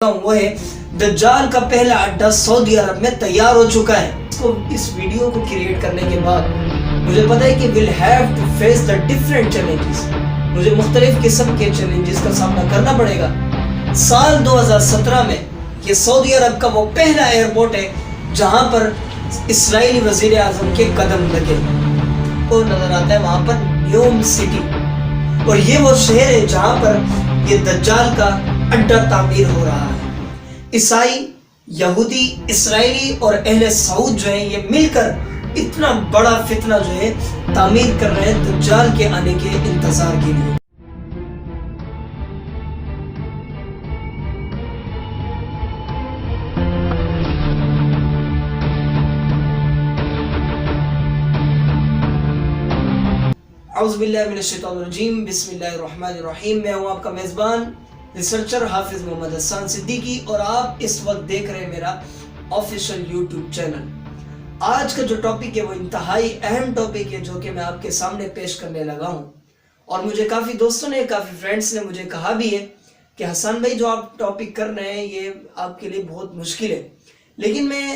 وہ ہے دجال کا پہلا اڈا سعودی عرب میں تیار ہو چکا ہے۔ اس ویڈیو کو کریٹ کرنے کے بعد مجھے پتا ہے کہ we'll have to face the different challenges، مجھے مختلف قسم کے چیلنجز کا سامنا کرنا پڑے گا۔ سال 2017 میں یہ سعودی عرب کا وہ پہلا ایئرپورٹ ہے جہاں پر اسرائیلی وزیر اعظم کے قدم لگے اور نظر آتا ہے وہاں پر نیوم سٹی، اور یہ وہ شہر ہے جہاں پر یہ دجال کا اڈا تعمیر ہو رہا ہے۔ عیسائی، یہودی، اسرائیلی اور اہل سعود جو ہیں یہ مل کر اتنا بڑا فتنہ جو ہے تعمیر کر رہے ہیں دجال کے آنے کے انتظار کے لیے۔ اعوذ باللہ من الشیطان الرجیم، بسم اللہ الرحمن الرحیم۔ میں ہوں آپ کا میزبان ریسرچر حافظ محمد حسان صدیقی، اور آپ اس وقت دیکھ رہے ہیں میرا آفیشیل یوٹیوب چینل۔ آج کا جو ٹاپک ہے وہ انتہائی اہم ٹاپک ہے جو کہ میں آپ کے سامنے پیش کرنے لگا ہوں، اور مجھے کافی دوستوں نے، کافی فرینڈس نے مجھے کہا بھی ہے کہ حسان بھائی جو آپ ٹاپک کر رہے ہیں یہ آپ کے لیے بہت مشکل ہے، لیکن میں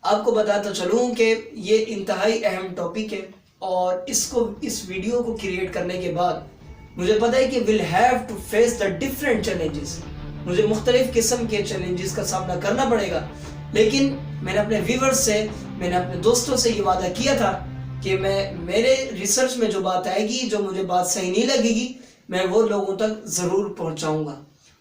آپ کو بتاتا چلوں کہ یہ انتہائی اہم ٹاپک ہے، اور اس ویڈیو کو کریٹ کرنے کے بعد مجھے پتا ہے کہ we'll have to face the different challenges، مجھے مختلف قسم کے چیلنجز کا سامنا کرنا پڑے گا، لیکن میں نے اپنے ویورز سے، میں نے اپنے دوستوں سے یہ وعدہ کیا تھا کہ میں میرے ریسرچ میں جو بات آئے گی، جو مجھے بات صحیح نہیں لگے گی، میں وہ لوگوں تک ضرور پہنچاؤں گا،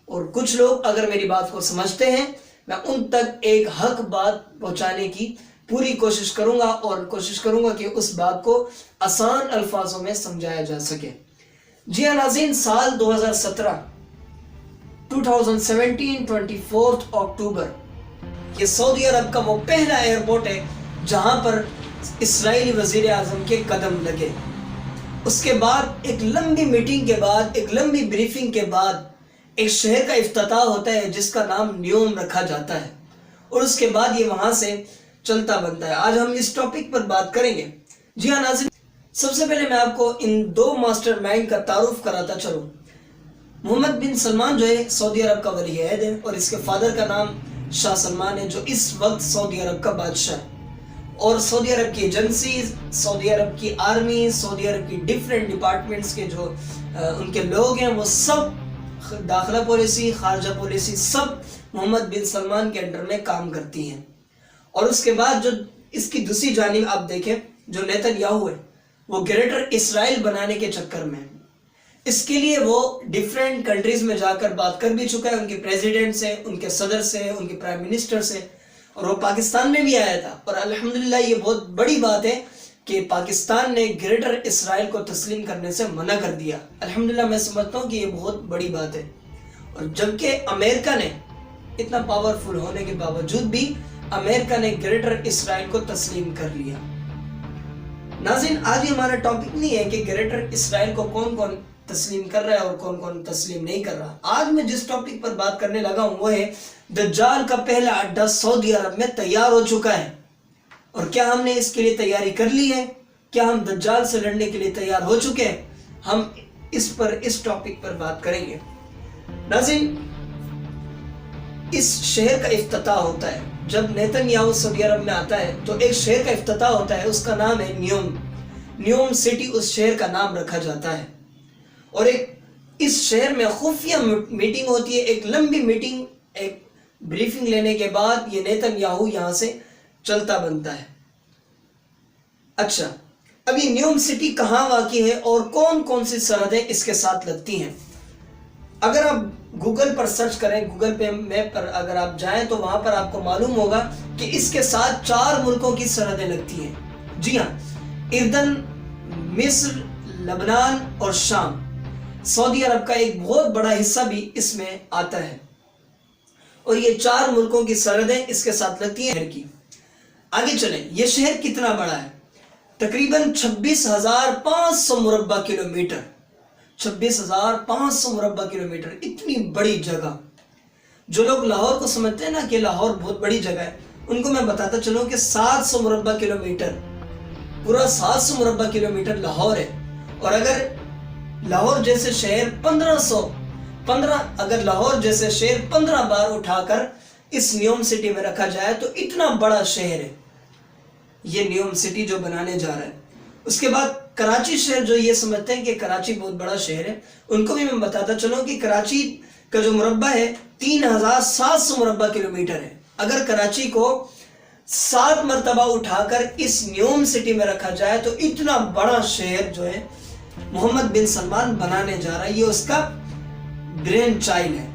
اور کچھ لوگ اگر میری بات کو سمجھتے ہیں میں ان تک ایک حق بات پہنچانے کی پوری کوشش کروں گا، اور کوشش کروں گا کہ اس بات کو آسان الفاظوں میں سمجھایا جا سکے۔ جی ہاں ناظرین، سال 2017 24 اکتوبر یہ سعودی عرب کا وہ پہلا ایئرپورٹ ہے جہاں پر اسرائیلی وزیر اعظم کے قدم لگے۔ اس کے بعد ایک لمبی میٹنگ کے بعد، ایک لمبی بریفنگ کے بعد ایک شہر کا افتتاح ہوتا ہے جس کا نام نیوم رکھا جاتا ہے، اور اس کے بعد یہ وہاں سے چلتا بنتا ہے۔ آج ہم اس ٹاپک پر بات کریں گے۔ جی ہاں ناظرین، سب سے پہلے میں آپ کو ان دو ماسٹر مائنڈ کا تعارف کراتا چلوں۔ محمد بن سلمان جو ہے سعودی عرب کا ولی عہد ہے، اور اس کے فادر کا نام شاہ سلمان ہے جو اس وقت سعودی عرب کا بادشاہ ہے، اور سعودی عرب کی ایجنسیز، سعودی عرب کی آرمی، سعودی عرب کی ڈیفرنٹ ڈپارٹمنٹس کے جو ان کے لوگ ہیں وہ سب، داخلہ پالیسی، خارجہ پالیسی، سب محمد بن سلمان کے انڈر میں کام کرتی ہیں۔ اور اس کے بعد جو اس کی دوسری جانب آپ دیکھیں، جو نیتن یاہو ہے وہ گریٹر اسرائیل بنانے کے چکر میں، اس کے لیے وہ ڈیفرنٹ کنٹریز میں جا کر بات کر بھی چکا ہے، ان کے پریزیڈنٹ سے، ان کے صدر سے، ان کے پرائم منسٹر سے، اور وہ پاکستان میں بھی آیا تھا۔ اور الحمدللہ یہ بہت بڑی بات ہے کہ پاکستان نے گریٹر اسرائیل کو تسلیم کرنے سے منع کر دیا۔ الحمدللہ میں سمجھتا ہوں کہ یہ بہت بڑی بات ہے، اور جبکہ امریکہ نے اتنا پاورفل ہونے کے باوجود بھی امریکہ نے گریٹر اسرائیل کو تسلیم کر لیا۔ ناظرین، آج ہمارا ٹاپک نہیں ہے کہ گریٹر اسرائیل کو کون کون تسلیم کر رہا ہے اور کون کون تسلیم نہیں کر رہا۔ آج میں جس ٹاپک پر بات کرنے لگا ہوں وہ ہے دجال کا پہلا اڈا سعودی عرب میں تیار ہو چکا ہے، اور کیا ہم نے اس کے لیے تیاری کر لی ہے؟ کیا ہم دجال سے لڑنے کے لیے تیار ہو چکے ہیں؟ ہم اس ٹاپک پر بات کریں گے۔ ناظرین، اس شہر کا افتتاح ہوتا ہے جب نیتن یاہو سعودی عرب میں آتا ہے، تو ایک شہر کا افتتاح ہوتا ہے، اس کا نام ہے نیوم سٹی، اس شہر کا نام رکھا جاتا ہے، اور اس شہر میں خفیہ میٹنگ ہوتی ہے، ایک لمبی میٹنگ، ایک بریفنگ لینے کے بعد یہ نیتن یاہو یہاں سے چلتا بنتا ہے۔ اچھا، اب یہ نیوم سٹی کہاں واقع ہے اور کون کون سی سرحدیں اس کے ساتھ لگتی ہیں؟ اگر آپ گوگل پر سرچ کریں، گوگل پہ میپ پر اگر آپ جائیں تو وہاں پر آپ کو معلوم ہوگا کہ اس کے ساتھ 4 ملکوں کی سرحدیں لگتی ہیں۔ جی ہاں، اردن، مصر، لبنان اور شام، سعودی عرب کا ایک بہت بڑا حصہ بھی اس میں آتا ہے، اور یہ 4 ملکوں کی سرحدیں اس کے ساتھ لگتی ہیں۔ آگے چلیں، یہ شہر کتنا بڑا ہے؟ تقریباً 26,500 مربع کلومیٹر، 26,500 مربع کلومیٹر، اتنی بڑی جگہ۔ جو لوگ لاہور کو سمجھتے ہیں نا کہ لاہور بہت بڑی جگہ ہے، ان کو میں بتاتا چلوں کہ 700 مربع کلومیٹر، پورا 700 مربع کلومیٹر لاہور ہے، اور اگر لاہور جیسے شہر 1500 اگر لاہور جیسے شہر 15 بار اٹھا کر اس نیوم سٹی میں رکھا جائے تو اتنا بڑا شہر ہے یہ نیوم سٹی جو بنانے جا رہا ہے۔ اس کے بعد کراچی شہر جو یہ سمجھتے ہیں کہ کراچی بہت بڑا شہر ہے، ان کو بھی میں بتاتا چلوں کہ کراچی کا جو مربع ہے 3700 مربع کلومیٹر ہے۔ اگر کراچی کو 7 مرتبہ اٹھا کر اس نیوم سٹی میں رکھا جائے تو اتنا بڑا شہر جو ہے محمد بن سلمان بنانے جا رہا ہے، یہ اس کا گرینڈ چائلڈ ہے۔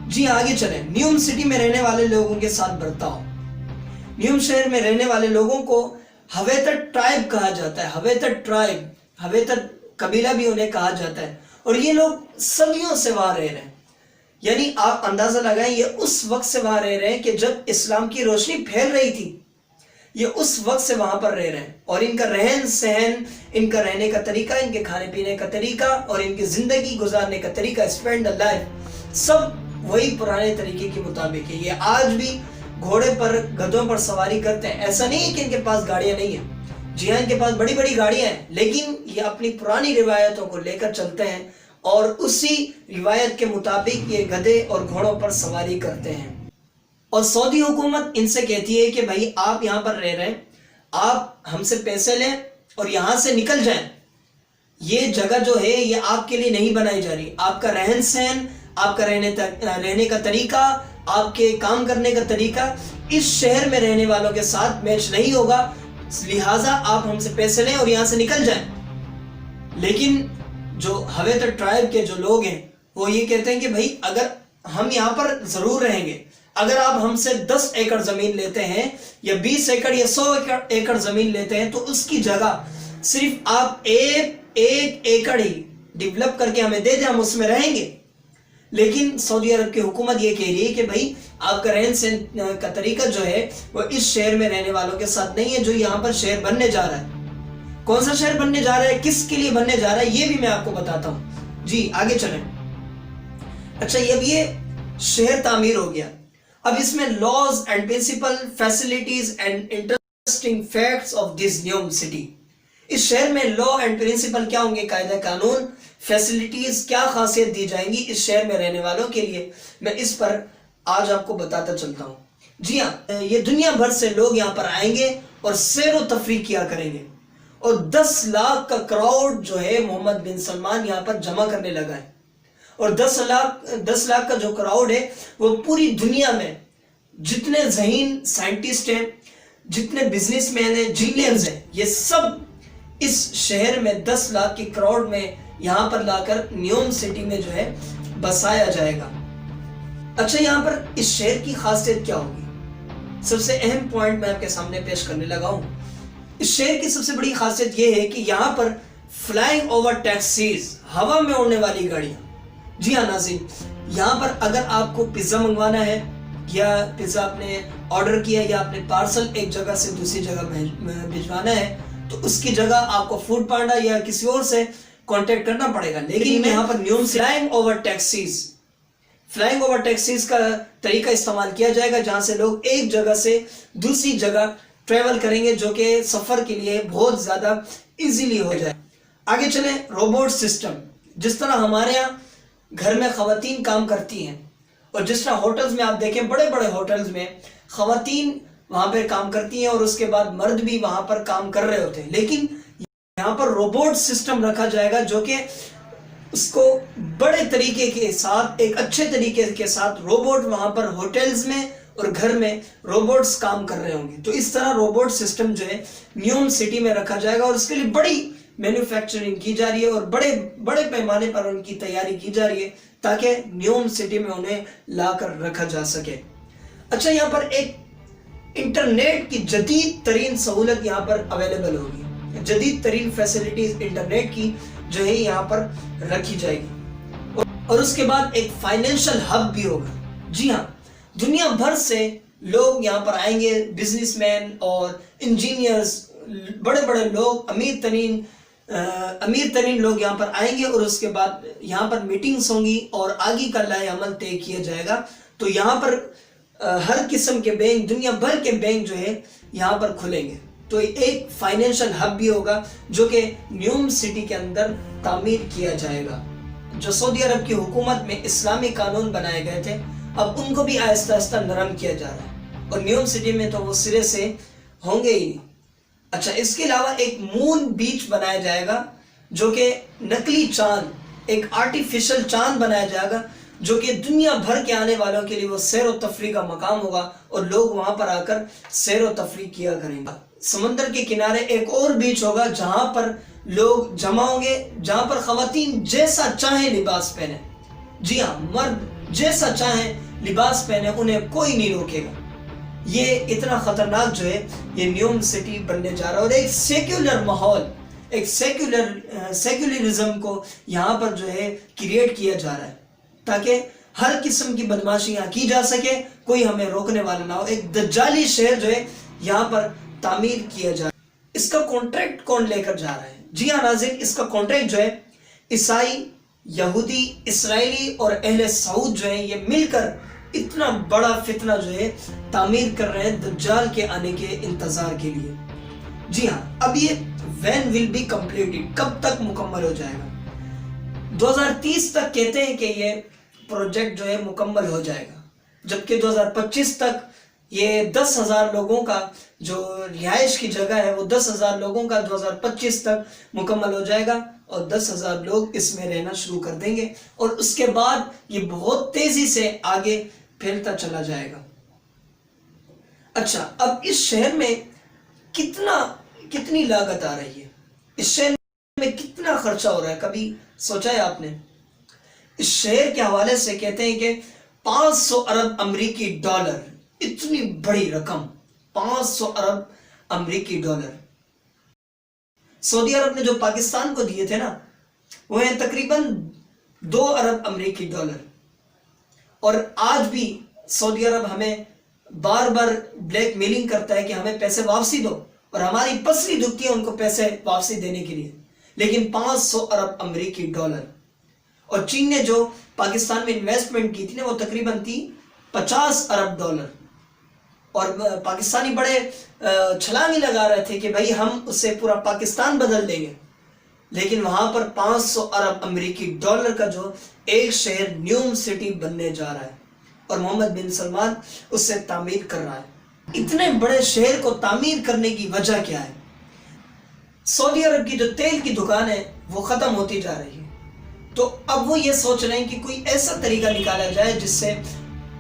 جی آگے چلیں، نیوم سٹی میں رہنے والے لوگوں کے ساتھ برتاؤ۔ نیوم شہر میں رہنے والے لوگوں کو ہویتر ٹرائب کہا جاتا ہے، ہویتر ٹرائب، ہویتر قبیلہ بھی انہیں کہا جاتا ہے، اور یہ لوگ صدیوں سے وہاں رہ رہے ہیں۔ یعنی آپ اندازہ لگائیں یہ اس وقت سے وہاں رہ رہے ہیں کہ جب اسلام کی روشنی پھیل رہی تھی، یہ اس وقت سے وہاں پر رہ رہے ہیں، اور ان کا رہن سہن، ان کا رہنے کا طریقہ، ان کے کھانے پینے کا طریقہ اور ان کی زندگی گزارنے کا طریقہ، اسپینڈ لائف، سب وہی پرانے طریقے کے مطابق ہے۔ یہ آج بھی گھوڑے پر، گدھوں پر سواری کرتے ہیں۔ ایسا نہیں ہے کہ ان کے پاس گاڑیاں نہیں ہیں، جی ہاں ان کے پاس بڑی بڑی گاڑیاں ہیں، لیکن یہ اپنی پرانی روایتوں کو لے کر چلتے ہیں اور اسی روایت کے مطابق یہ گدھے اور گھوڑوں پر سواری کرتے ہیں۔ اور سعودی حکومت ان سے کہتی ہے کہ بھائی آپ یہاں پر رہ رہے ہیں، آپ ہم سے پیسے لیں اور یہاں سے نکل جائیں۔ یہ جگہ جو ہے یہ آپ کے لیے نہیں بنائی جا رہی، آپ کا رہن سہن، آپ کا رہنے کا طریقہ، آپ کے کام کرنے کا طریقہ اس شہر میں رہنے والوں کے ساتھ میچ نہیں ہوگا، لہٰذا آپ ہم سے پیسے لیں اور یہاں سے نکل جائیں۔ لیکن جو ہویتر ٹرائب کے جو لوگ ہیں وہ یہ کہتے ہیں کہ بھائی اگر ہم یہاں پر ضرور رہیں گے، اگر آپ ہم سے 10 ایکڑ زمین لیتے ہیں یا 20 ایکڑ یا 100 ایکڑ زمین لیتے ہیں تو اس کی جگہ صرف آپ ایک ایکڑ ہی ڈیولپ کر کے ہمیں دے دیں، ہم اس میں رہیں گے۔ لیکن سعودی عرب کی حکومت یہ کہہ رہی ہے کہ بھائی آپ کا رہن سہن کا طریقہ جو ہے وہ اس شہر میں رہنے والوں کے ساتھ نہیں ہے جو یہاں پر شہر بننے جا رہا ہے۔ کون سا شہر بننے جا رہا ہے، کس کے لیے بننے جا رہا ہے، یہ بھی میں آپ کو بتاتا ہوں۔ جی آگے چلیں۔ اچھا یہ شہر تعمیر ہو گیا، اب اس میں laws and principle, facilities and interesting facts of this Neom city. اس شہر میں لا اینڈ پرنسپل کیا ہوں گے، قاعدہ قانون، فیسلٹیز کیا خاصیت دی جائیں گی اس شہر میں رہنے والوں کے لیے، میں اس پر آج آپ کو بتاتا چلتا ہوں۔ جی ہاں، یہ دنیا بھر سے لوگ یہاں پر آئیں گے اور سیر و تفریح کیا کریں گے، اور 10 لاکھ کا کراؤڈ جو ہے محمد بن سلمان یہاں پر جمع کرنے لگا ہے، اور 10 لاکھ کا جو کراؤڈ ہے وہ پوری دنیا میں جتنے ذہین سائنٹسٹ ہیں، جتنے بزنس مین ہیں، جینئرز ہیں، یہ سب اس شہر میں 10 لاکھ کی کراؤڈ میں یہاں پر لا کر نیوم سٹی میں جو ہے بسایا جائے گا۔ اچھا یہاں پر اس شہر کی خاصیت کیا ہوگی، سب سے اہم پوائنٹ میں آپ کے سامنے پیش کرنے لگا ہوں۔ اس شہر کی سب سے بڑی خاصیت یہ ہے کہ یہاں پر فلائنگ اوور ٹیکسیز، ہوا میں اڑنے والی گاڑیاں۔ جی ہاں ناظرین، یہاں پر اگر آپ کو پیزا منگوانا ہے یا پیزا آپ نے آرڈر کیا یا آپ نے پارسل ایک جگہ سے دوسری جگہ بھجوانا ہے تو اس کی جگہ آپ کو فوڈ پانڈا یا کسی اور سے کانٹیکٹ کرنا پڑے گا، لیکن یہاں پر نیوم فلائنگ اوور ٹیکسیز کا طریقہ استعمال کیا جائے گا، جہاں سے لوگ ایک جگہ سے دوسری جگہ ٹریول کریں گے، جو کہ سفر کے لیے بہت زیادہ ایزیلی ہو جائے۔ آگے چلیں، روبوٹ سسٹم، جس طرح ہمارے یہاں گھر میں خواتین کام کرتی ہیں، اور جس طرح ہوٹلز میں آپ دیکھیں، بڑے بڑے ہوٹلز میں خواتین وہاں پہ کام کرتی ہیں اور اس کے بعد مرد بھی وہاں پر کام کر رہے ہوتے ہیں، لیکن یہاں پر روبوٹ سسٹم رکھا جائے گا جو کہ اس کو بڑے طریقے کے ساتھ، ایک اچھے طریقے کے ساتھ روبوٹ وہاں پر ہوٹلز میں اور گھر میں روبوٹس کام کر رہے ہوں گے۔ تو اس طرح روبوٹ سسٹم جو ہے نیوم سٹی میں رکھا جائے گا، اور اس کے لیے بڑی مینوفیکچرنگ کی جا رہی ہے اور بڑے پیمانے پر ان کی تیاری کی جا رہی ہے تاکہ نیوم سٹی میں انہیں لا کر رکھا جا سکے۔ اچھا یہاں پر ایک انٹرنیٹ کی جدید ترین سہولت یہاں پر اویلیبل ہوگی، جدید ترین فیسلٹیز انٹرنیٹ کی جو ہے یہاں پر رکھی جائے گی، اور اس کے بعد ایک فائنینشل ہب بھی ہوگا۔ جی ہاں، دنیا بھر سے لوگ یہاں پر آئیں گے، بزنس مین اور انجینئرز، بڑے بڑے لوگ، امیر ترین لوگ یہاں پر آئیں گے، اور اس کے بعد یہاں پر میٹنگز ہوں گی اور آگے کا لائحہ عمل طے کیا جائے گا۔ تو یہاں پر ہر قسم کے بینک، دنیا بھر کے بینک جو ہے یہاں پر کھلیں گے۔ تو ایک فائنینشل ہب بھی ہوگا جو کہ نیوم سٹی کے اندر تعمیر کیا جائے گا۔ جو سعودی عرب کی حکومت میں اسلامی قانون بنائے گئے تھے اب ان کو بھی آہستہ آہستہ نرم کیا جا رہا ہے، اور نیوم سٹی میں تو وہ سرے سے ہوں گے ہی نہیں۔ اچھا، اس کے علاوہ ایک مون بیچ بنایا جائے گا جو کہ نقلی چاند، ایک آرٹیفیشل چاند بنایا جائے گا جو کہ دنیا بھر کے آنے والوں کے لیے وہ سیر و تفریح کا مقام ہوگا اور لوگ وہاں پر آ کر سیر و تفریح کیا کریں گے۔ سمندر کے کنارے ایک اور بیچ ہوگا جہاں پر لوگ جمع ہوں گے، جہاں پر خواتین جیسا چاہیں لباس پہنے، جی ہاں، مرد جیسا چاہیں لباس پہنے، انہیں کوئی نہیں روکے گا۔ یہ اتنا خطرناک جو ہے یہ نیوم سٹی بننے جا رہا ہے، اور ایک سیکولر ماحول، ایک سیکولرزم کو یہاں پر جو ہے کریٹ کیا جا رہا ہے تاکہ ہر قسم کی بدماشیاں کی جا سکے، کوئی ہمیں روکنے والا نہ ہو۔ ایک دجالی شہر جو ہے یہاں پر تعمیر کیا جا رہا ہے۔ اس کا کانٹریکٹ کون لے کر جا رہا ہے؟ جی ہاں ناظرین، اس کا کانٹریکٹ جو ہے عیسائی، یہودی، اسرائیلی اور اہل سعود جو ہیں یہ مل کر اتنا بڑا فتنہ جو ہے تعمیر کر رہے ہیں دجال کے آنے کے انتظار کے لیے۔ جی ہاں، اب یہ when will be completed، کب تک مکمل ہو جائے گا؟ 2030 تک کہتے ہیں کہ یہ پروجیکٹ جو ہے مکمل ہو جائے گا، جبکہ 2025 تک یہ 10,000 لوگوں کا جو رہائش کی جگہ ہے وہ 10,000 لوگوں کا 2025 تک مکمل ہو جائے گا، اور 10,000 لوگ اس میں رہنا شروع کر دیں گے، اور اس کے بعد یہ بہت تیزی سے آگے پھیلتا چلا جائے گا۔ اچھا، اب اس شہر میں کتنی لاگت آ رہی ہے؟ اس شہر میں کتنا خرچہ ہو رہا ہے؟ کبھی سوچا ہے آپ نے؟ اس شہر کے حوالے سے کہتے ہیں کہ 500 ارب امریکی ڈالر، اتنی بڑی رقم، 500 ارب امریکی ڈالر سعودی عرب نے جو پاکستان کو دیے تھے نا، وہ ہیں تقریباً 2 ارب امریکی ڈالر، اور آج بھی سعودی عرب ہمیں بار بار بلیک میلنگ کرتا ہے کہ ہمیں پیسے واپسی دو، اور ہماری پسلی دکھتی ہے ان کو پیسے واپسی دینے کے لیے، لیکن 500 ارب امریکی ڈالر۔ اور چین نے جو پاکستان میں انویسٹمنٹ کی تھی نا وہ تقریباً تھی 50 ارب ڈالر، اور پاکستانی بڑے چھلانگی لگا رہے تھے کہ بھائی ہم اس سے پورا پاکستان بدل دیں گے، لیکن وہاں پر 500 ارب امریکی ڈالر کا جو ایک شہر نیوم سٹی بننے جا رہا ہے، اور محمد بن سلمان اس سے تعمیر کر رہا ہے۔ اتنے بڑے شہر کو تعمیر کرنے کی وجہ کیا ہے؟ سعودی عرب کی جو تیل کی دکان ہے وہ ختم ہوتی جا رہی ہے، تو اب وہ یہ سوچ رہے ہیں کہ کوئی ایسا طریقہ نکالا جائے جس سے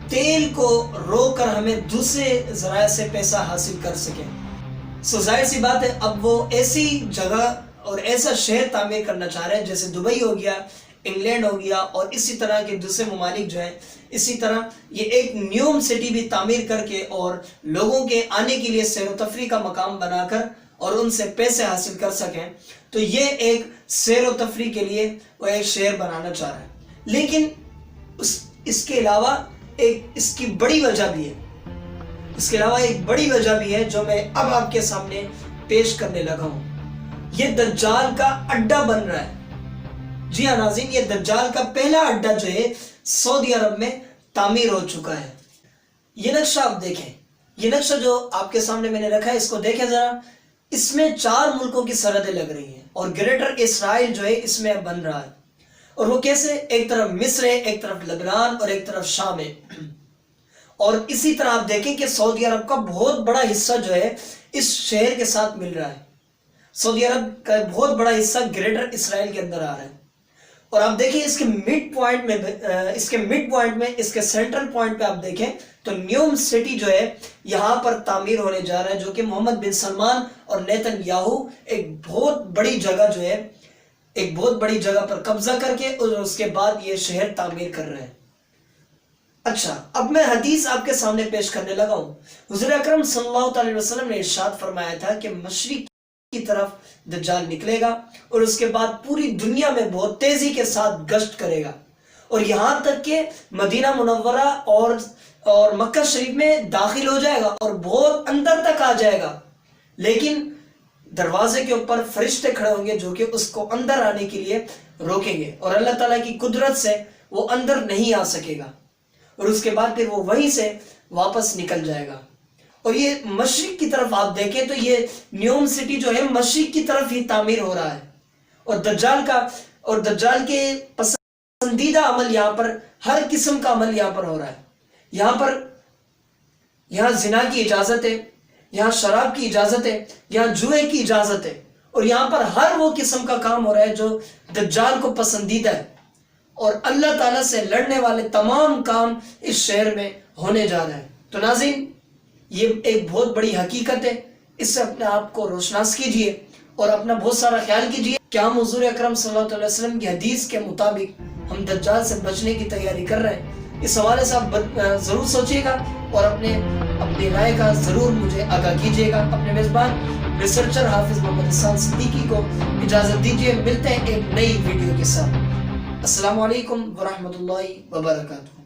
تیل کو روک کر ہمیں دوسرے ذرائع سے پیسہ حاصل کر سکیں۔ سو ظاہر سی بات ہے اب وہ ایسی جگہ اور ایسا شہر تعمیر کرنا چاہ رہے ہیں جیسے دبئی ہو گیا، انگلینڈ ہو گیا، اور اسی طرح کے دوسرے ممالک جو ہیں، اسی طرح یہ ایک نیوم سٹی بھی تعمیر کر کے اور لوگوں کے آنے کے لیے سیر و تفریح کا مقام بنا کر اور ان سے پیسے حاصل کر سکیں، تو یہ ایک سیر و تفریح کے لیے وہ ایک شہر بنانا چاہ رہا ہے۔ لیکن اس کے علاوہ اس کی بڑی وجہ بھی ہے، اس کے علاوہ ایک بڑی وجہ بھی ہے جو میں اب آپ کے سامنے پیش کرنے لگا ہوں۔ یہ دجال کا اڈا بن رہا ہے۔ جی ہاں ناظرین، یہ دجال کا پہلا اڈا جو ہے سعودی عرب میں تعمیر ہو چکا ہے۔ یہ نقشہ آپ دیکھیں، یہ نقشہ جو آپ کے سامنے میں نے رکھا ہے اس کو دیکھیں ذرا، اس میں 4 ملکوں کی سرحدیں لگ رہی ہیں، اور گریٹر اسرائیل جو ہے اس میں بن رہا ہے، اور وہ کیسے؟ ایک طرف مصر ہے، ایک طرف لبنان اور ایک طرف شام ہے، اور اسی طرح آپ دیکھیں کہ سعودی عرب کا بہت بڑا حصہ جو ہے اس شہر کے ساتھ مل رہا ہے۔ سعودی عرب کا بہت بڑا حصہ گریٹر اسرائیل کے اندر آ رہا ہے، اور آپ دیکھیں اس کے مڈ پوائنٹ میں اس کے سینٹرل پوائنٹ پہ آپ دیکھیں تو نیوم سٹی جو ہے یہاں پر تعمیر ہونے جا رہا ہے، جو کہ محمد بن سلمان اور نیتن یاہو ایک بہت بڑی جگہ جو ہے، ایک بہت بڑی جگہ پر قبضہ کر کے اور اس کے بعد یہ شہر تعمیر کر رہے ہیں۔ اچھا، اب میں حدیث آپ کے سامنے پیش کرنے لگا ہوں۔ حضور اکرم صلی اللہ علیہ وسلم نے ارشاد فرمایا تھا کہ مشرق کی طرف دجال نکلے گا اور اس کے بعد پوری دنیا میں بہت تیزی کے ساتھ گشت کرے گا، اور یہاں تک کہ مدینہ منورہ اور مکہ شریف میں داخل ہو جائے گا اور بہت اندر تک آ جائے گا، لیکن دروازے کے اوپر فرشتے کھڑے ہوں گے جو کہ اس کو اندر آنے کے لیے روکیں گے، اور اللہ تعالیٰ کی قدرت سے وہ اندر نہیں آ سکے گا، اور اس کے بعد پھر وہ وہیں سے واپس نکل جائے گا۔ اور یہ مشرق کی طرف آپ دیکھیں تو یہ نیوم سٹی جو ہے مشرق کی طرف ہی تعمیر ہو رہا ہے، اور دجال کے پسندیدہ عمل یہاں پر ہر قسم کا عمل یہاں پر ہو رہا ہے. یہاں زنا کی اجازت ہے, یہاں شراب کی اجازت ہے, یہاں جوئے کی اجازت ہے, اور یہاں پر ہر وہ قسم کا کام ہو رہا ہے جو دجال کو پسندیدہ ہے. اور اللہ تعالیٰ سے لڑنے والے تمام کام اس شہر میں ہونے جا رہے ہیں. تو ناظرین, یہ ایک بہت بڑی حقیقت ہے, اس سے اپنے آپ کو روشناس کیجئے اور اپنا بہت سارا خیال کیجئے کہ ہم حضور اکرم صلی اللہ علیہ وسلم کی حدیث کے مطابق ہم دجال سے بچنے کی تیاری کر رہے ہیں. اس حوالے سے آپ ضرور سوچیے گا اور اپنی رائے کا ضرور مجھے آگاہ کیجیے گا. اپنے میزبان ریسرچر حافظ محمد احسان صدیقی کو اجازت دیجیے. ملتے ہیں ایک نئی ویڈیو کے ساتھ. السلام علیکم ورحمۃ اللہ وبرکاتہ.